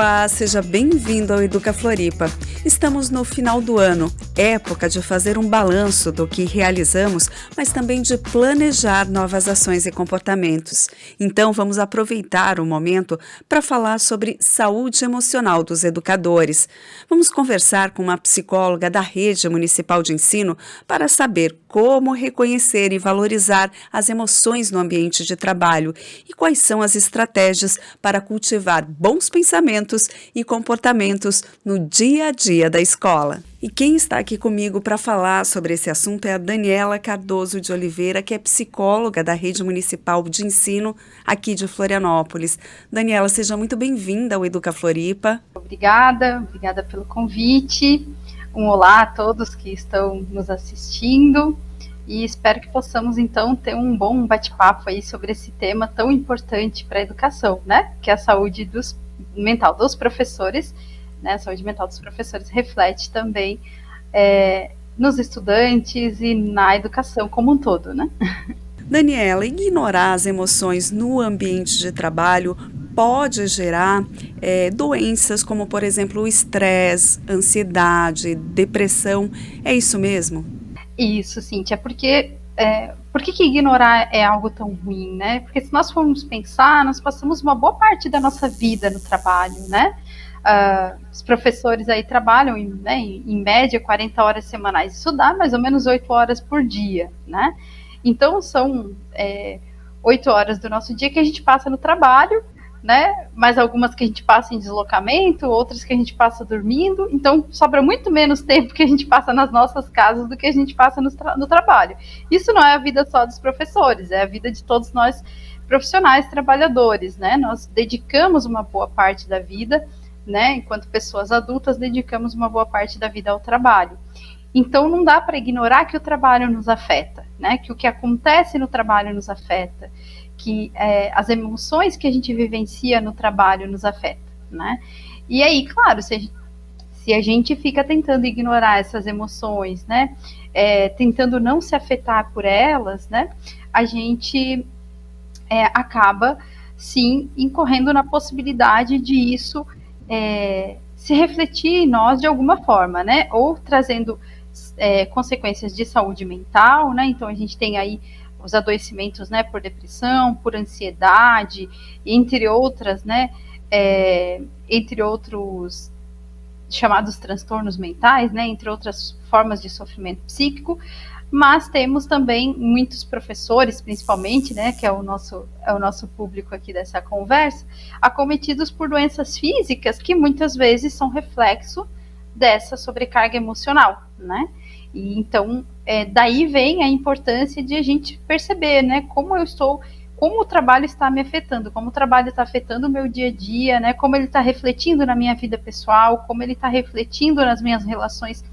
Olá, seja bem-vindo ao Educa Floripa. Estamos no final do ano, época de fazer um balanço do que realizamos, mas também de planejar novas ações e comportamentos. Então, vamos aproveitar o momento para falar sobre saúde emocional dos educadores. Vamos conversar com uma psicóloga da Rede Municipal de Ensino para saber como reconhecer e valorizar as emoções no ambiente de trabalho e quais são as estratégias para cultivar bons pensamentos e comportamentos no dia a dia da escola. E quem está aqui comigo para falar sobre esse assunto é a Daniela Cardoso de Oliveira, que é psicóloga da Rede Municipal de Ensino aqui de Florianópolis. Daniela, seja muito bem-vinda ao Educa Floripa. Obrigada pelo convite. Um olá a todos que estão nos assistindo e espero que possamos então ter um bom bate-papo aí sobre esse tema tão importante para a educação, né? Que é a saúde mental dos professores, né? A saúde mental dos professores reflete também nos estudantes e na educação como um todo, né? Daniela, ignorar as emoções no ambiente de trabalho pode gerar doenças como, por exemplo, o estresse, ansiedade, depressão. É isso mesmo? Isso, Cíntia, porque por que ignorar é algo tão ruim, né? Porque se nós formos pensar, nós passamos uma boa parte da nossa vida no trabalho, né? Os professores aí trabalham em média 40 horas semanais, isso dá mais ou menos 8 horas por dia, né? Então são 8 horas do nosso dia que a gente passa no trabalho, né? Mais algumas que a gente passa em deslocamento, outras que a gente passa dormindo, então sobra muito menos tempo que a gente passa nas nossas casas do que a gente passa no trabalho. Isso não é a vida só dos professores, é a vida de todos nós profissionais, trabalhadores, né? Nós dedicamos uma boa parte da vida, né? Enquanto pessoas adultas, dedicamos uma boa parte da vida ao trabalho. Então não dá para ignorar que o trabalho nos afeta, né? Que o que acontece no trabalho nos afeta, que as emoções que a gente vivencia no trabalho nos afetam, né? E aí, claro, se a gente fica tentando ignorar essas emoções, né? Tentando não se afetar por elas, né? A gente acaba, sim, incorrendo na possibilidade de isso se refletir em nós de alguma forma, né? Ou trazendo consequências de saúde mental, né? Então a gente tem aí os adoecimentos, né, por depressão, por ansiedade, entre outras, né? Entre outros chamados transtornos mentais, né? Entre outras formas de sofrimento psíquico. Mas temos também muitos professores, principalmente, né, que é o nosso público aqui dessa conversa, acometidos por doenças físicas que muitas vezes são reflexo dessa sobrecarga emocional, né? E então, daí vem a importância de a gente perceber, né, como o trabalho está me afetando, como o trabalho está afetando o meu dia a dia, né, como ele está refletindo na minha vida pessoal, como ele está refletindo nas minhas relações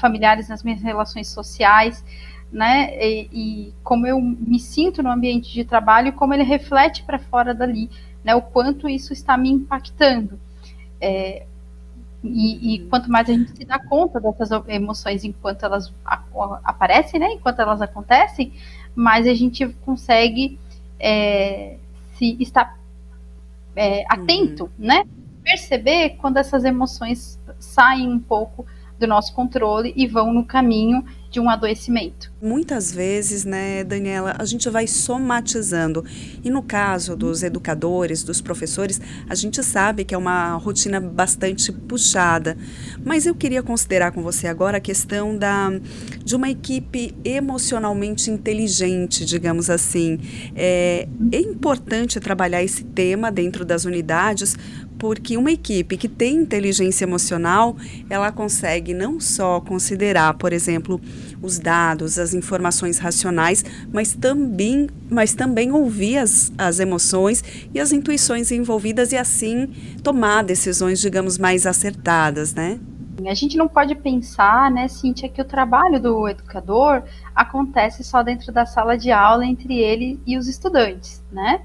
familiares, nas minhas relações sociais, né, e como eu me sinto no ambiente de trabalho e como ele reflete para fora dali, né, o quanto isso está me impactando. E quanto mais a gente se dá conta dessas emoções enquanto elas aparecem, né, enquanto elas acontecem, mais a gente consegue se estar atento, né, perceber quando essas emoções saem um pouco do nosso controle e vão no caminho de um adoecimento. Muitas vezes, né, Daniela, a gente vai somatizando. E no caso dos educadores, dos professores, a gente sabe que é uma rotina bastante puxada. Mas eu queria considerar com você agora a questão de uma equipe emocionalmente inteligente, digamos assim. É importante trabalhar esse tema dentro das unidades, porque uma equipe que tem inteligência emocional, ela consegue não só considerar, por exemplo, os dados, as informações racionais, mas também ouvir as emoções e as intuições envolvidas e assim tomar decisões, digamos, mais acertadas, né? A gente não pode pensar, né, Cíntia, que o trabalho do educador acontece só dentro da sala de aula entre ele e os estudantes, né?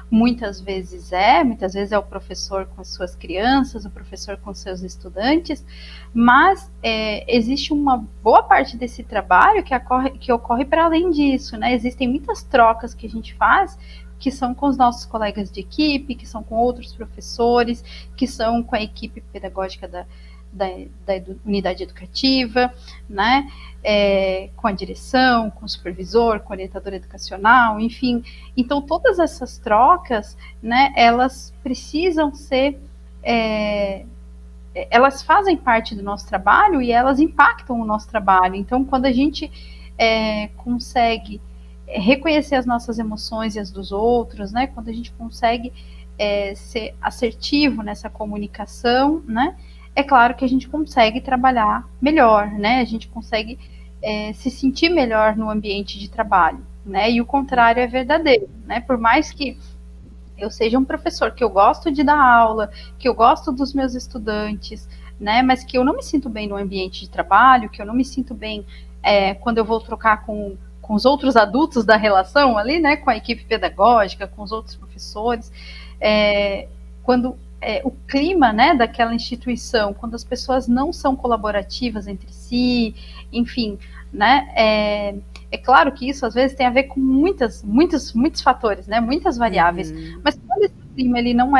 muitas vezes é o professor com as suas crianças, o professor com seus estudantes, mas existe uma boa parte desse trabalho que ocorre para além disso, né? Existem muitas trocas que a gente faz, que são com os nossos colegas de equipe, que são com outros professores, que são com a equipe pedagógica da unidade educativa, né? Com a direção, com o supervisor, com o orientador educacional, enfim. Então, todas essas trocas, né, elas precisam ser... elas fazem parte do nosso trabalho e elas impactam o nosso trabalho. Então, quando a gente consegue reconhecer as nossas emoções e as dos outros, né, quando a gente consegue ser assertivo nessa comunicação, né, é claro que a gente consegue trabalhar melhor, né, a gente consegue se sentir melhor no ambiente de trabalho, né, e o contrário é verdadeiro, né, por mais que eu seja um professor que eu gosto de dar aula, que eu gosto dos meus estudantes, né, mas que eu não me sinto bem no ambiente de trabalho, que eu não me sinto bem quando eu vou trocar com os outros adultos da relação ali, né, com a equipe pedagógica, com os outros professores, quando o clima, né, daquela instituição, quando as pessoas não são colaborativas entre si, enfim, né, é claro que isso às vezes tem a ver com muitos fatores, né, muitas variáveis, mas quando esse clima ele não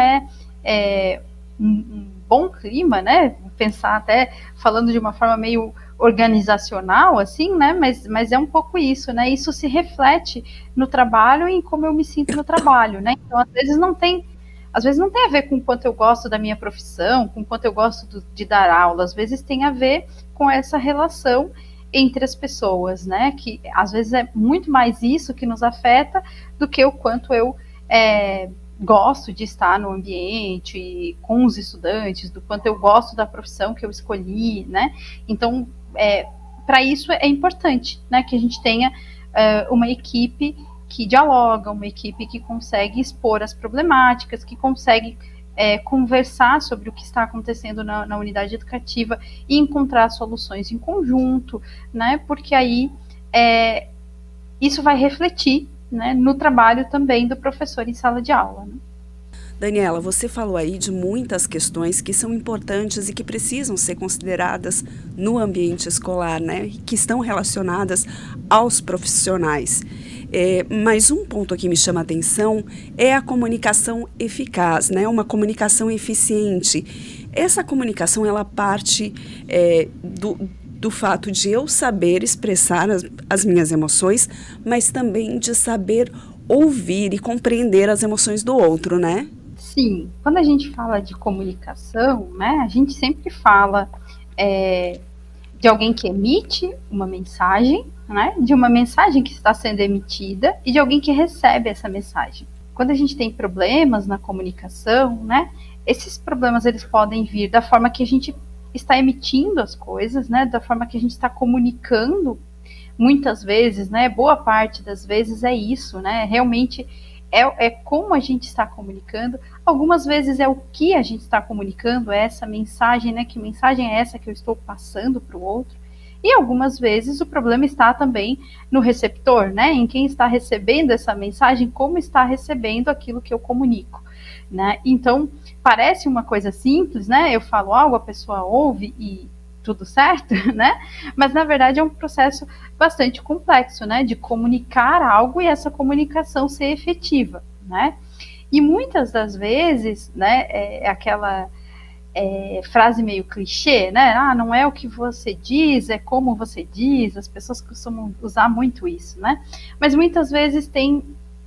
um bom clima, né, pensar até falando de uma forma meio organizacional, assim, né, mas é um pouco isso, né, isso se reflete no trabalho e em como eu me sinto no trabalho, né, então às vezes não tem a ver com o quanto eu gosto da minha profissão, com o quanto eu gosto de dar aula, às vezes tem a ver com essa relação entre as pessoas, né, que às vezes é muito mais isso que nos afeta do que o quanto eu gosto de estar no ambiente com os estudantes, do quanto eu gosto da profissão que eu escolhi, né, então para isso é importante, né, que a gente tenha uma equipe que dialoga, uma equipe que consegue expor as problemáticas, que consegue conversar sobre o que está acontecendo na unidade educativa e encontrar soluções em conjunto, né, porque aí isso vai refletir, né, no trabalho também do professor em sala de aula, né? Daniela, você falou aí de muitas questões que são importantes e que precisam ser consideradas no ambiente escolar, né? Que estão relacionadas aos profissionais. Mas um ponto que me chama a atenção é a comunicação eficaz, né? Uma comunicação eficiente. Essa comunicação, ela parte do fato de eu saber expressar as minhas emoções, mas também de saber ouvir e compreender as emoções do outro, né? Sim, quando a gente fala de comunicação, né, a gente sempre fala de alguém que emite uma mensagem, né, de uma mensagem que está sendo emitida e de alguém que recebe essa mensagem. Quando a gente tem problemas na comunicação, né, esses problemas eles podem vir da forma que a gente está emitindo as coisas, né, da forma que a gente está comunicando. Muitas vezes, né, boa parte das vezes é isso, né, realmente como a gente está comunicando. Algumas vezes é o que a gente está comunicando, é essa mensagem, né, que mensagem é essa que eu estou passando para o outro. E algumas vezes o problema está também no receptor, né, em quem está recebendo essa mensagem, como está recebendo aquilo que eu comunico, né. Então, parece uma coisa simples, né, eu falo algo, a pessoa ouve e tudo certo, né? Mas na verdade é um processo bastante complexo, né? De comunicar algo e essa comunicação ser efetiva, né? E muitas das vezes, né? Aquela frase meio clichê, né? Ah, não é o que você diz, é como você diz. As pessoas costumam usar muito isso, né? Mas muitas vezes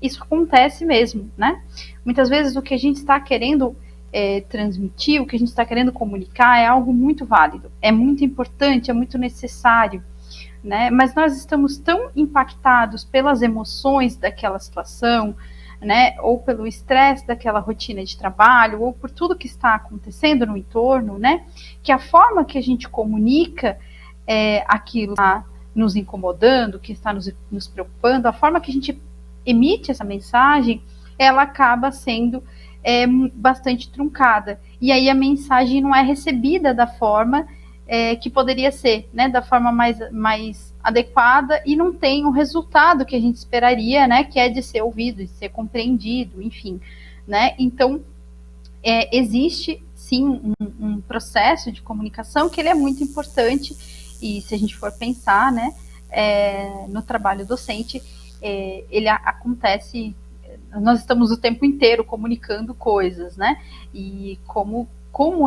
isso acontece mesmo, né? Muitas vezes o que a gente está querendo transmitir, o que a gente está querendo comunicar é algo muito válido, é muito importante, é muito necessário, né? Mas nós estamos tão impactados pelas emoções daquela situação, né? Ou pelo estresse daquela rotina de trabalho, ou por tudo que está acontecendo no entorno, né? Que a forma que a gente comunica aquilo que está nos incomodando, que está nos preocupando, a forma que a gente emite essa mensagem, ela acaba sendo bastante truncada. E aí a mensagem não é recebida da forma que poderia ser, né, da forma mais adequada e não tem o resultado que a gente esperaria, né, que é de ser ouvido, de ser compreendido, enfim, né? Então, existe sim um processo de comunicação que ele é muito importante e se a gente for pensar, né, no trabalho docente, ele acontece, nós estamos o tempo inteiro comunicando coisas, né? E como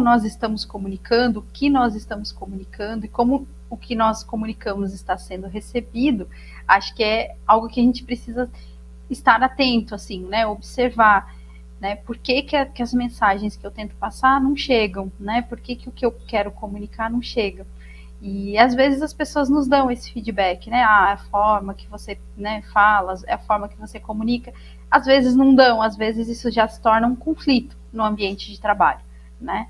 nós estamos comunicando, o que nós estamos comunicando e como o que nós comunicamos está sendo recebido, acho que é algo que a gente precisa estar atento, assim, né? Observar, né? Por que as mensagens que eu tento passar não chegam, né? Por que o que eu quero comunicar não chega? E às vezes as pessoas nos dão esse feedback, né? A forma que você, né, fala, é a forma que você comunica. Às vezes não dão, às vezes isso já se torna um conflito no ambiente de trabalho, né?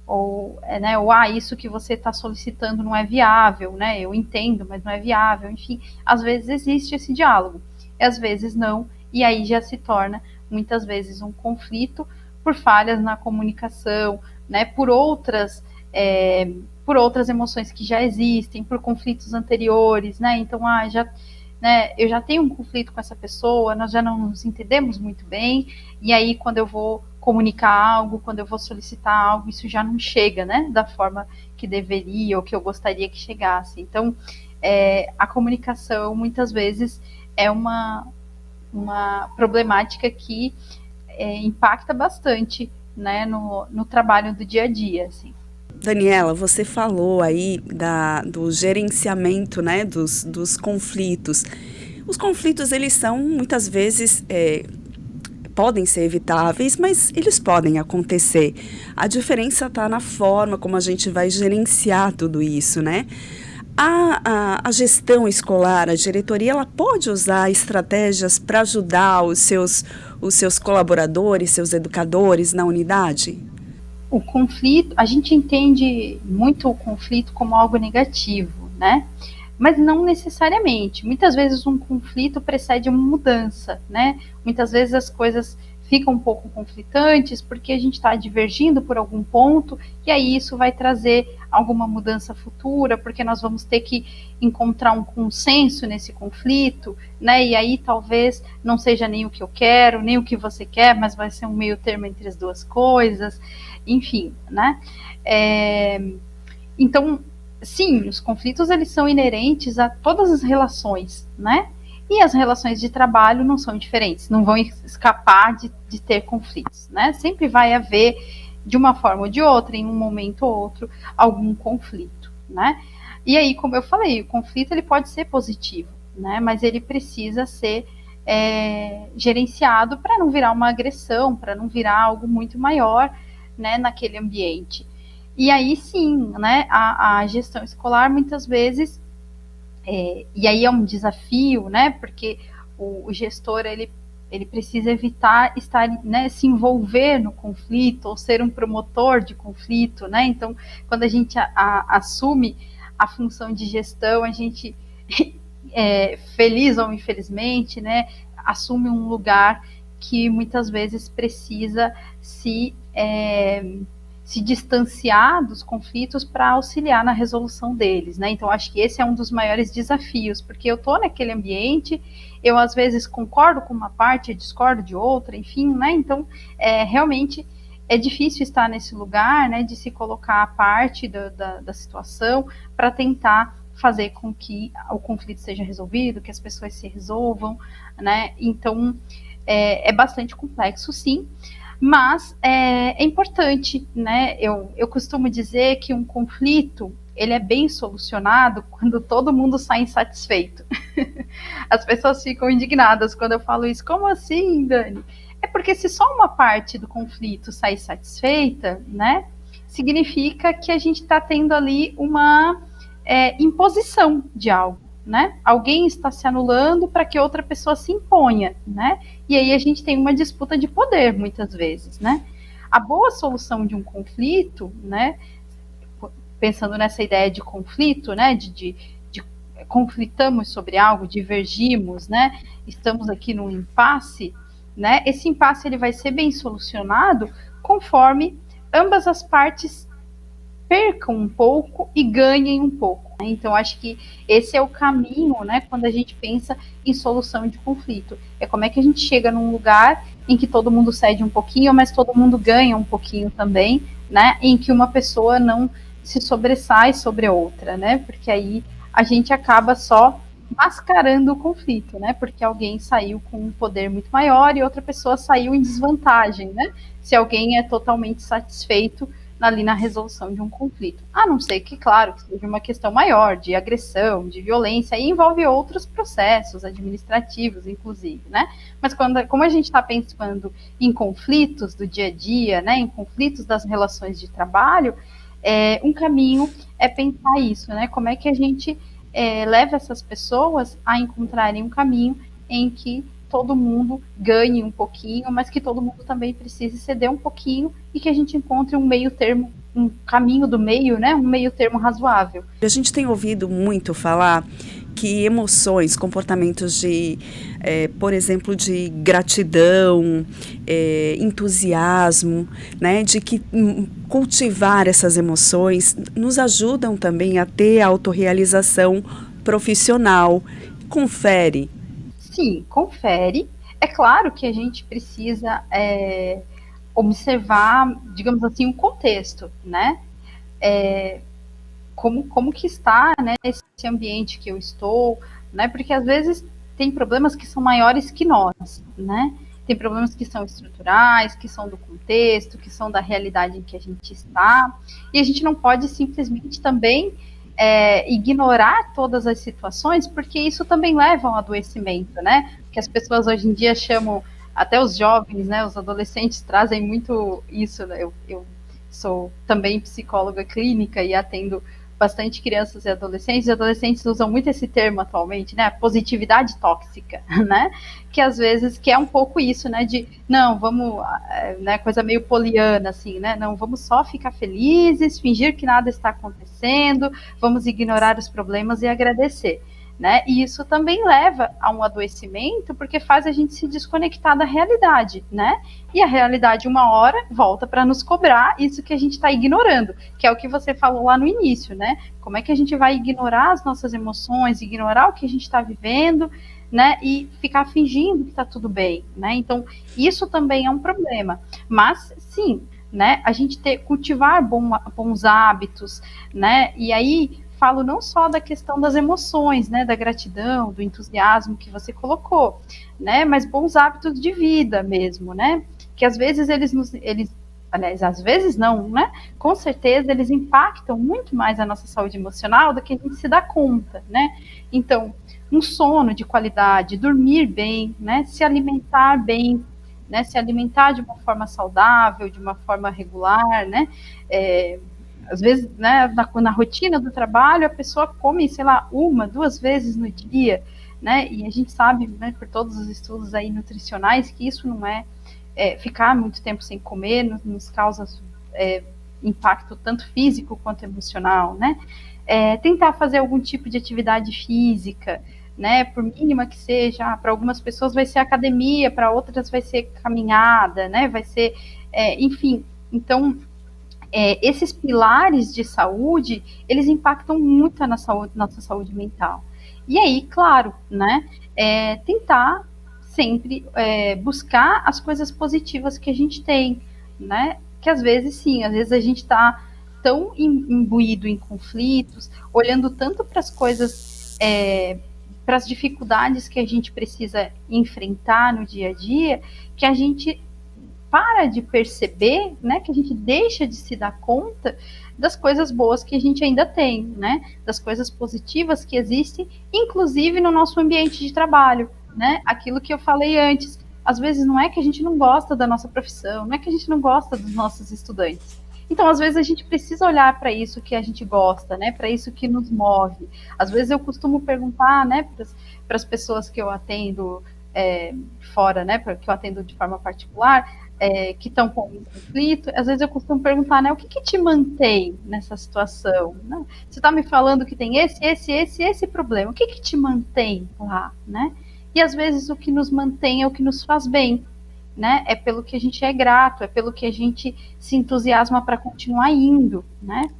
Ou isso que você está solicitando não é viável, né? Eu entendo, mas não é viável. Enfim, às vezes existe esse diálogo, e às vezes não, e aí já se torna muitas vezes um conflito por falhas na comunicação, né? Por outras emoções que já existem, por conflitos anteriores, né? Então, eu já tenho um conflito com essa pessoa, nós já não nos entendemos muito bem, e aí quando eu vou comunicar algo, quando eu vou solicitar algo, isso já não chega, né? Da forma que deveria ou que eu gostaria que chegasse. Então, a comunicação muitas vezes é uma problemática que impacta bastante, né, no trabalho do dia a dia, assim. Daniela, você falou aí do gerenciamento, né, dos conflitos. Os conflitos, eles são, muitas vezes, podem ser evitáveis, mas eles podem acontecer. A diferença está na forma como a gente vai gerenciar tudo isso, né? A gestão escolar, a diretoria, ela pode usar estratégias para ajudar os seus colaboradores, seus educadores na unidade? O conflito, a gente entende muito o conflito como algo negativo, né? Mas não necessariamente. Muitas vezes um conflito precede uma mudança, né? Muitas vezes as coisas ficam um pouco conflitantes porque a gente está divergindo por algum ponto e aí isso vai trazer alguma mudança futura, porque nós vamos ter que encontrar um consenso nesse conflito, né? E aí talvez não seja nem o que eu quero, nem o que você quer, mas vai ser um meio termo entre as duas coisas, enfim, né? Então, sim, os conflitos eles são inerentes a todas as relações, né? E as relações de trabalho não são diferentes, não vão escapar de ter conflitos, né? Sempre vai haver, de uma forma ou de outra, em um momento ou outro, algum conflito, né? E aí, como eu falei, o conflito ele pode ser positivo, né? Mas ele precisa ser gerenciado para não virar uma agressão, para não virar algo muito maior, né, naquele ambiente. E aí sim, né, a gestão escolar muitas vezes, e aí é um desafio, né, porque o gestor ele precisa evitar estar, né, se envolver no conflito ou ser um promotor de conflito, né? Então, quando a gente assume a função de gestão, a gente, feliz ou infelizmente, né, assume um lugar que muitas vezes precisa se distanciar dos conflitos para auxiliar na resolução deles, né? Então, acho que esse é um dos maiores desafios, porque eu estou naquele ambiente, eu às vezes concordo com uma parte, discordo de outra, enfim, né? Então, realmente é difícil estar nesse lugar, né, de se colocar à parte da situação para tentar fazer com que o conflito seja resolvido, que as pessoas se resolvam, né? Então, é bastante complexo, sim. Mas é importante, né? Eu costumo dizer que um conflito ele é bem solucionado quando todo mundo sai insatisfeito. As pessoas ficam indignadas quando eu falo isso. Como assim, Dani? É porque se só uma parte do conflito sai satisfeita, né? Significa que a gente está tendo ali uma imposição de algo, né? Alguém está se anulando para que outra pessoa se imponha, né? E aí a gente tem uma disputa de poder, muitas vezes, né? A boa solução de um conflito, né? Pensando nessa ideia de conflito, né? De conflitamos sobre algo, divergimos, né? Estamos aqui num impasse, né? Esse impasse ele vai ser bem solucionado conforme ambas as partes percam um pouco e ganhem um pouco. Né? Então, acho que esse é o caminho, né, quando a gente pensa em solução de conflito. É como é que a gente chega num lugar em que todo mundo cede um pouquinho, mas todo mundo ganha um pouquinho também, né, em que uma pessoa não se sobressai sobre a outra, né, porque aí a gente acaba só mascarando o conflito, né, porque alguém saiu com um poder muito maior e outra pessoa saiu em desvantagem, né, se alguém é totalmente satisfeito ali na resolução de um conflito. A não ser que, claro, que seja uma questão maior de agressão, de violência, e envolve outros processos administrativos, inclusive, né? Mas como a gente está pensando em conflitos do dia a dia, né, em conflitos das relações de trabalho, um caminho é pensar isso, né? Como é que a gente leva essas pessoas a encontrarem um caminho em que todo mundo ganhe um pouquinho, mas que todo mundo também precise ceder um pouquinho e que a gente encontre um meio termo, um caminho do meio, né? Um meio termo razoável. A gente tem ouvido muito falar que emoções, comportamentos de, por exemplo, de gratidão, entusiasmo, né, de que cultivar essas emoções nos ajudam também a ter autorrealização profissional. Confere. Sim, confere. É claro que a gente precisa observar, digamos assim, o contexto, né? Como que está, né, esse ambiente que eu estou, né? Porque às vezes tem problemas que são maiores que nós, né? Tem problemas que são estruturais, que são do contexto, que são da realidade em que a gente está, e a gente não pode simplesmente também ignorar todas as situações, porque isso também leva ao adoecimento, né? Que as pessoas hoje em dia chamam, até os jovens, né? Os adolescentes trazem muito isso. Né? Eu sou também psicóloga clínica e atendo bastante crianças e adolescentes usam muito esse termo atualmente, né, positividade tóxica, né, que às vezes que é um pouco isso, né, de não, vamos, né, coisa meio poliana, assim, né, não, vamos só ficar felizes, fingir que nada está acontecendo, vamos ignorar os problemas e agradecer. Né? E isso também leva a um adoecimento, porque faz a gente se desconectar da realidade, né? E a realidade, uma hora, volta para nos cobrar isso que a gente está ignorando, que é o que você falou lá no início, né? Como é que a gente vai ignorar as nossas emoções, ignorar o que a gente está vivendo, né? E ficar fingindo que está tudo bem, né? Então, isso também é um problema. Mas, sim, né? A gente cultivar bons hábitos, né? E aí falo não só da questão das emoções, né, da gratidão, do entusiasmo que você colocou, né, mas bons hábitos de vida mesmo, né, que às vezes aliás, às vezes não, né, com certeza eles impactam muito mais a nossa saúde emocional do que a gente se dá conta, né, então, um sono de qualidade, dormir bem, né, se alimentar bem, né, se alimentar de uma forma saudável, de uma forma regular, né, às vezes, né, na rotina do trabalho, a pessoa come, sei lá, 1, 2 vezes no dia, né, e a gente sabe, né, por todos os estudos aí nutricionais, que isso não ficar muito tempo sem comer, nos causa impacto tanto físico quanto emocional, né, tentar fazer algum tipo de atividade física, né, por mínima que seja, para algumas pessoas vai ser academia, para outras vai ser caminhada, né, vai ser, enfim, então, esses pilares de saúde, eles impactam muito a nossa saúde mental. E aí, claro, né, tentar sempre buscar as coisas positivas que a gente tem, né, que às vezes sim, às vezes a gente está tão imbuído em conflitos, olhando tanto para as coisas, para as dificuldades que a gente precisa enfrentar no dia a dia, que a gente para de perceber, né, que a gente deixa de se dar conta das coisas boas que a gente ainda tem, né, das coisas positivas que existem, inclusive no nosso ambiente de trabalho, né, aquilo que eu falei antes, às vezes não é que a gente não gosta da nossa profissão, não é que a gente não gosta dos nossos estudantes, então às vezes a gente precisa olhar para isso que a gente gosta, né, para isso que nos move, às vezes eu costumo perguntar, né, para as pessoas que eu atendo fora, né, que eu atendo de forma particular, que estão com um conflito, às vezes eu costumo perguntar, né, o que te mantém nessa situação? Né? Você está me falando que tem esse problema, o que te mantém lá, né? E às vezes o que nos mantém é o que nos faz bem, né? É pelo que a gente é grato, é pelo que a gente se entusiasma para continuar indo, né?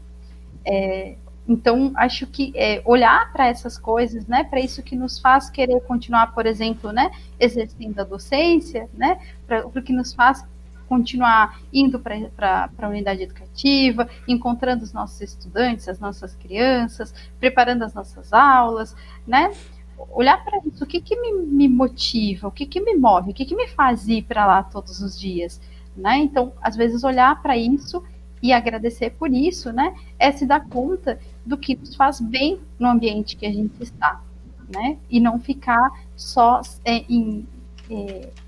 Então, acho que olhar para essas coisas, né, para isso que nos faz querer continuar, por exemplo, né, exercendo a docência, né, para o que nos faz continuar indo para a unidade educativa, encontrando os nossos estudantes, as nossas crianças, preparando as nossas aulas, né, olhar para isso, o que me motiva, o que me move, o que me faz ir para lá todos os dias, né? Então, às vezes olhar para isso e agradecer por isso, né? É se dar conta do que nos faz bem no ambiente que a gente está, né? E não ficar só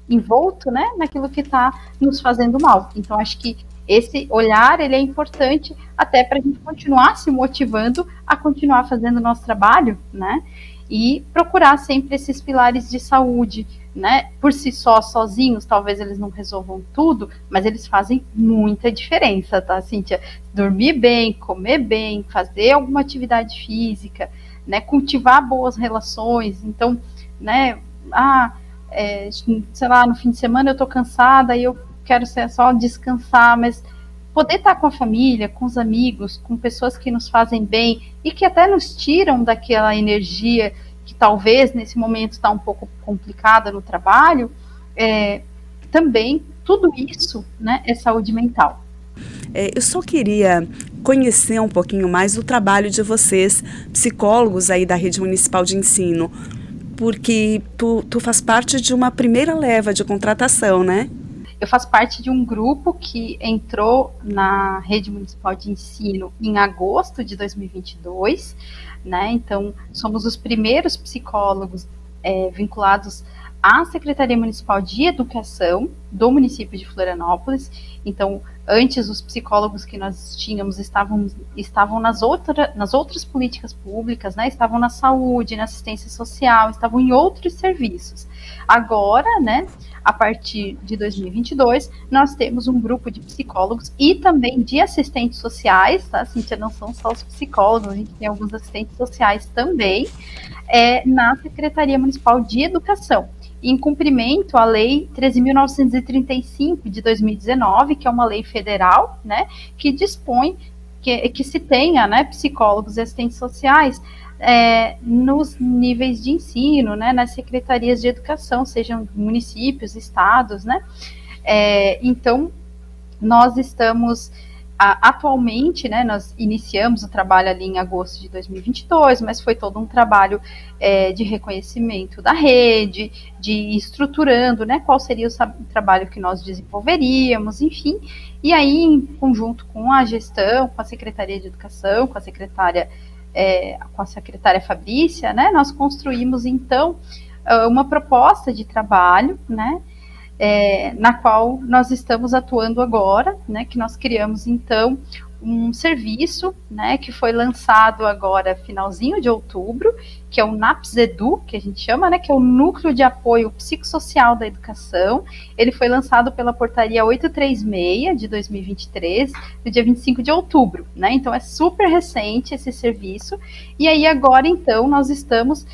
envolto, né? Naquilo que está nos fazendo mal. Então, acho que esse olhar ele é importante até para a gente continuar se motivando a continuar fazendo o nosso trabalho, né? E procurar sempre esses pilares de saúde, né? Por si só, sozinhos, talvez eles não resolvam tudo, mas eles fazem muita diferença, tá, Cíntia? Dormir bem, comer bem, fazer alguma atividade física, né? Cultivar boas relações. Então, né? Sei lá, no fim de semana eu tô cansada e eu quero só descansar, mas poder estar com a família, com os amigos, com pessoas que nos fazem bem e que até nos tiram daquela energia que talvez nesse momento está um pouco complicada no trabalho, também tudo isso, né, é saúde mental. Eu só queria conhecer um pouquinho mais do trabalho de vocês, psicólogos aí da Rede Municipal de Ensino, porque tu faz parte de uma primeira leva de contratação, né? Eu faço parte de um grupo que entrou na Rede Municipal de Ensino em agosto de 2022, né? Então, somos os primeiros psicólogos vinculados à Secretaria Municipal de Educação do município de Florianópolis. Então, antes, os psicólogos que nós tínhamos estavam nas outras políticas públicas, né? Estavam na saúde, na assistência social, estavam em outros serviços. Agora, né? A partir de 2022, nós temos um grupo de psicólogos e também de assistentes sociais, tá, Cíntia? Não são só os psicólogos, a gente tem alguns assistentes sociais também, na Secretaria Municipal de Educação, em cumprimento à Lei 13.935 de 2019, que é uma lei federal, né, que dispõe que se tenha, né, psicólogos e assistentes sociais nos níveis de ensino, né, nas secretarias de educação, sejam municípios, estados, né, então nós estamos atualmente, né, nós iniciamos o trabalho ali em agosto de 2022, mas foi todo um trabalho de reconhecimento da rede, de ir estruturando, né, qual seria o trabalho que nós desenvolveríamos, enfim, e aí em conjunto com a gestão, com a Secretaria de Educação, com a secretária Fabrícia, né, nós construímos, então, uma proposta de trabalho, né, na qual nós estamos atuando agora, né, que nós criamos, então, um serviço, né, que foi lançado agora, finalzinho de outubro, que é o NAPS Edu, que a gente chama, né, que é o Núcleo de Apoio Psicossocial da Educação. Ele foi lançado pela Portaria 836, de 2023, no dia 25 de outubro, né, então é super recente esse serviço, e aí agora, então, nós estamos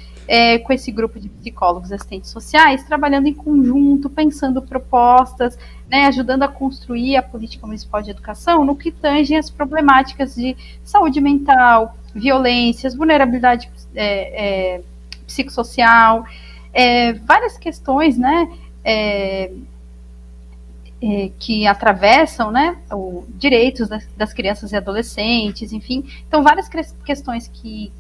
com esse grupo de psicólogos e assistentes sociais, trabalhando em conjunto, pensando propostas, né, ajudando a construir a política municipal de educação no que tange as problemáticas de saúde mental, violências, vulnerabilidade psicossocial, várias questões, né, que atravessam, né, os direitos das crianças e adolescentes, enfim, então várias questões que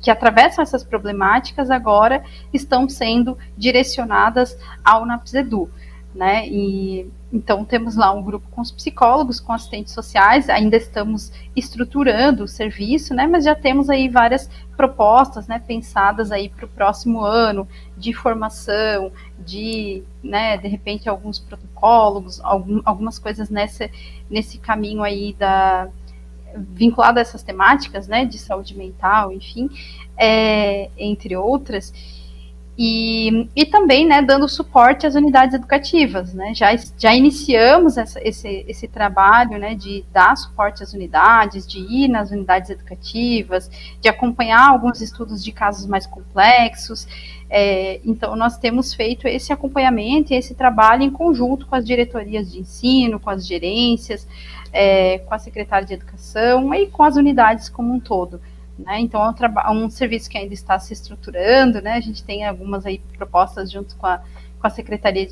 atravessam essas problemáticas agora estão sendo direcionadas ao NAPS Edu, né, e então temos lá um grupo com os psicólogos, com assistentes sociais, ainda estamos estruturando o serviço, né, mas já temos aí várias propostas, né, pensadas aí para o próximo ano, de formação, né, de repente alguns protocolos, algumas coisas nesse caminho aí vinculado a essas temáticas, né, de saúde mental, enfim, entre outras. E também, né, dando suporte às unidades educativas, né? Já iniciamos esse trabalho, né, de dar suporte às unidades, de ir nas unidades educativas, de acompanhar alguns estudos de casos mais complexos. Então, nós temos feito esse acompanhamento e esse trabalho em conjunto com as diretorias de ensino, com as gerências, com a secretária de educação e com as unidades como um todo. Né? Então, é um serviço que ainda está se estruturando, né? A gente tem algumas aí propostas junto com a secretária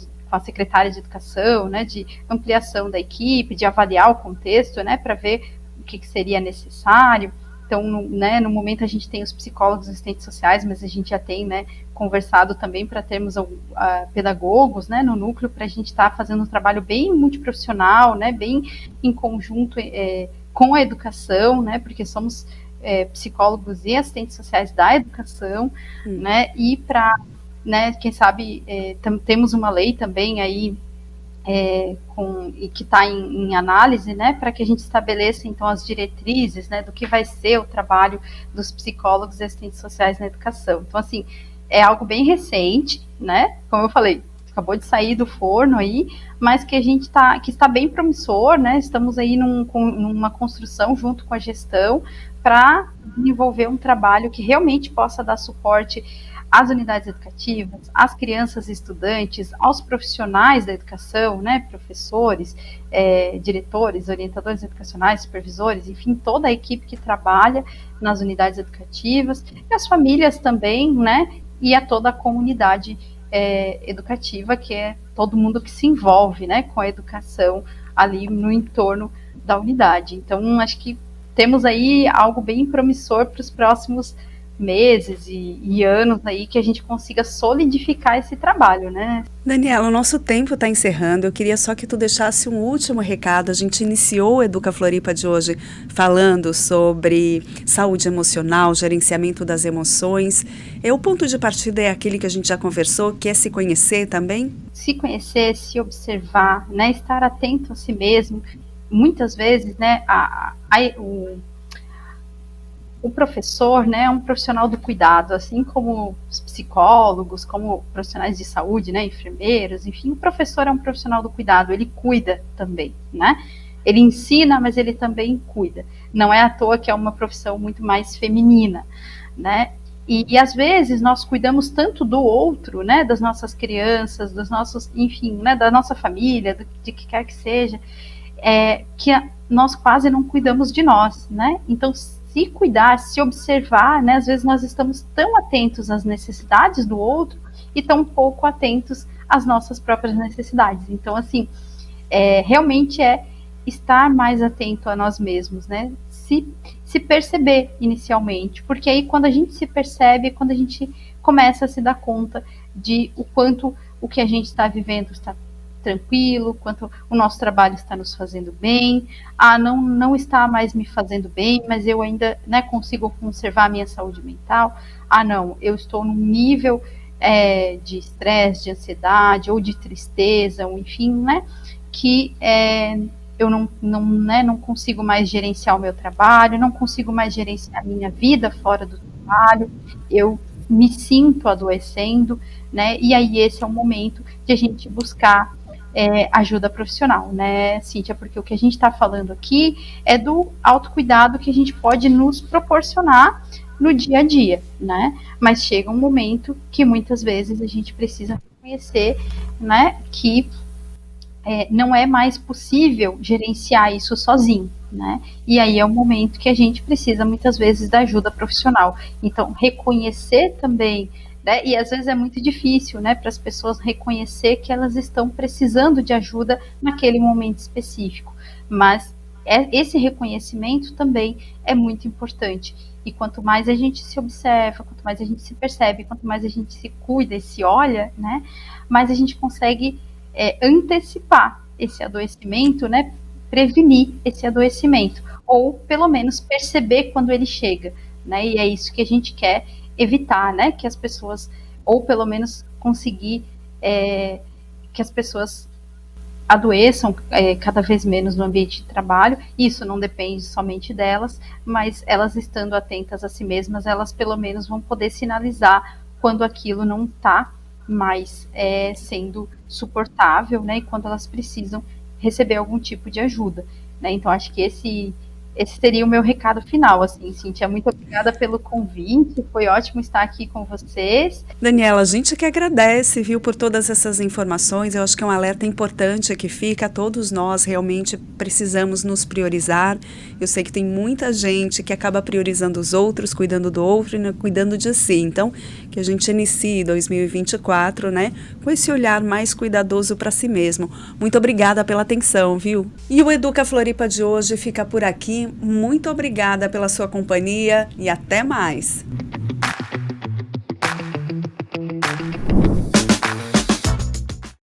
de educação, né? De ampliação da equipe, de avaliar o contexto, né? Para ver o que seria necessário. Então, no momento a gente tem os psicólogos, assistentes sociais, mas a gente já tem, né, conversado também para termos pedagogos, né, no núcleo, para a gente estar fazendo um trabalho bem multiprofissional, né, bem em conjunto com a educação, né, porque somos psicólogos e assistentes sociais da educação, né, e para, né, quem sabe, temos uma lei também aí, e que está em análise, né, para que a gente estabeleça, então, as diretrizes, né, do que vai ser o trabalho dos psicólogos e assistentes sociais na educação. Então, assim, é algo bem recente, né, como eu falei, acabou de sair do forno aí, mas que que está bem promissor, né, estamos aí numa construção junto com a gestão para desenvolver um trabalho que realmente possa dar suporte às unidades educativas, às crianças e estudantes, aos profissionais da educação, né, professores, diretores, orientadores educacionais, supervisores, enfim, toda a equipe que trabalha nas unidades educativas, e as famílias também, né, e a toda a comunidade educativa, que é todo mundo que se envolve, né, com a educação ali no entorno da unidade. Então, acho que temos aí algo bem promissor para os próximos meses e anos aí, que a gente consiga solidificar esse trabalho, né? Daniela, o nosso tempo está encerrando. Eu queria só que tu deixasse um último recado. A gente iniciou o Educa Floripa de hoje falando sobre saúde emocional, gerenciamento das emoções. O ponto de partida é aquele que a gente já conversou, que é se conhecer também? Se conhecer, se observar, né? Estar atento a si mesmo. Muitas vezes, né, o professor, né, é um profissional do cuidado, assim como os psicólogos, como profissionais de saúde, né, enfermeiros, enfim, o professor é um profissional do cuidado, ele cuida também, né? Ele ensina, mas ele também cuida. Não é à toa que é uma profissão muito mais feminina, né? E às vezes nós cuidamos tanto do outro, né, das nossas crianças, dos nossos, enfim, né, da nossa família, de que quer que seja, que nós quase não cuidamos de nós, né? Então, se cuidar, se observar, né? Às vezes nós estamos tão atentos às necessidades do outro e tão pouco atentos às nossas próprias necessidades. Então, assim, realmente estar mais atento a nós mesmos, né? Se perceber inicialmente, porque aí quando a gente se percebe, quando a gente começa a se dar conta de o quanto o que a gente está vivendo está tranquilo, quanto o nosso trabalho está nos fazendo bem, não está mais me fazendo bem, mas eu ainda, né, consigo conservar a minha saúde mental, não, eu estou num nível de estresse, de ansiedade, ou de tristeza, ou enfim, né, que eu não consigo mais gerenciar o meu trabalho, não consigo mais gerenciar a minha vida fora do trabalho, eu me sinto adoecendo, né, e aí esse é o momento de a gente buscar ajuda profissional, né, Cíntia, porque o que a gente está falando aqui é do autocuidado que a gente pode nos proporcionar no dia a dia, né, mas chega um momento que muitas vezes a gente precisa reconhecer, né, que não é mais possível gerenciar isso sozinho, né, e aí é um momento que a gente precisa muitas vezes da ajuda profissional. Então, reconhecer também, né, e às vezes é muito difícil, né, para as pessoas reconhecer que elas estão precisando de ajuda naquele momento específico, mas esse reconhecimento também é muito importante, e quanto mais a gente se observa, quanto mais a gente se percebe, quanto mais a gente se cuida e se olha, né, mais a gente consegue antecipar esse adoecimento, né, prevenir esse adoecimento, ou pelo menos perceber quando ele chega, né, e é isso que a gente quer evitar, né, que as pessoas, ou pelo menos conseguir que as pessoas adoeçam cada vez menos no ambiente de trabalho. Isso não depende somente delas, mas elas estando atentas a si mesmas, elas pelo menos vão poder sinalizar quando aquilo não está mais sendo suportável, né? E quando elas precisam receber algum tipo de ajuda, né? Então, acho que esse seria o meu recado final, assim, Cíntia. Muito obrigada pelo convite, foi ótimo estar aqui com vocês. Daniela, a gente que agradece, viu, por todas essas informações. Eu acho que é um alerta importante que fica. Todos nós realmente precisamos nos priorizar. Eu sei que tem muita gente que acaba priorizando os outros, cuidando do outro e não cuidando de si. Então, que a gente inicie 2024, né, com esse olhar mais cuidadoso para si mesmo. Muito obrigada pela atenção, viu? E o Educa Floripa de hoje fica por aqui. Muito obrigada pela sua companhia e até mais!